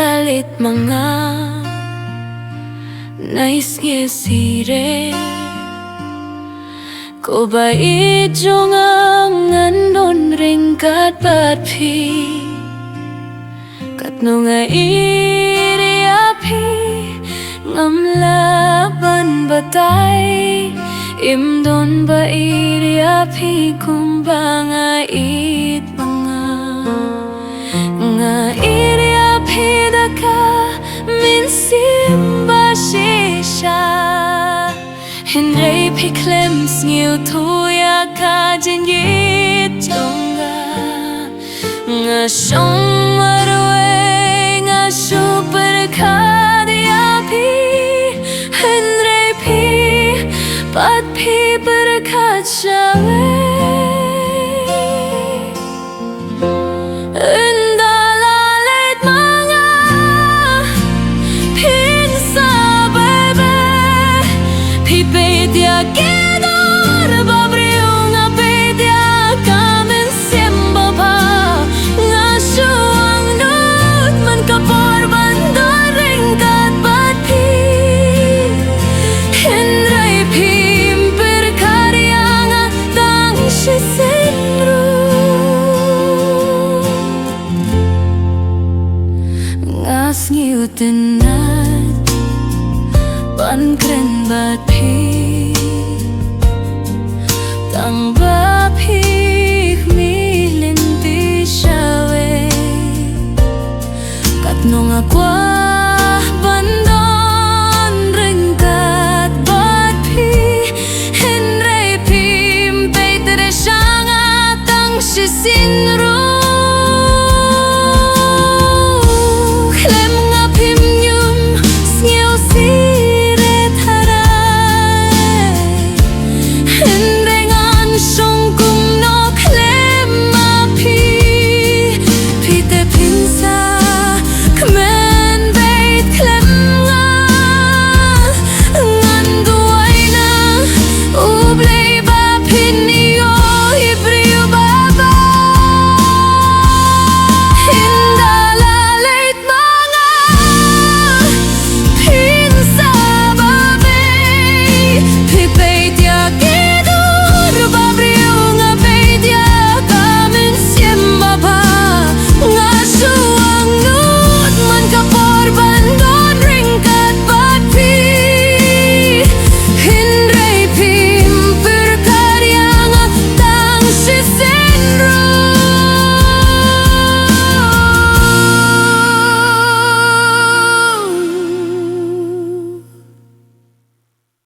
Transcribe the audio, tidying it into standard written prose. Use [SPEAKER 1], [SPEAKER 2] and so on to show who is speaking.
[SPEAKER 1] galit mga nais sire ko ba ijong ang andon ring kat bat pi kat no nga iri api ngam laban batay imdon ba iri api kumbang ieid mga nga iri api daka mynsiem ba shisha hynrei khlem thuya ka jingieit jonga nga shong arwe nga shu pyrkhat api hynrei pat pyrkhat shawe Khasi Sad ban kren bat pi tang ba pi mi len ti shawe kat no nga kwa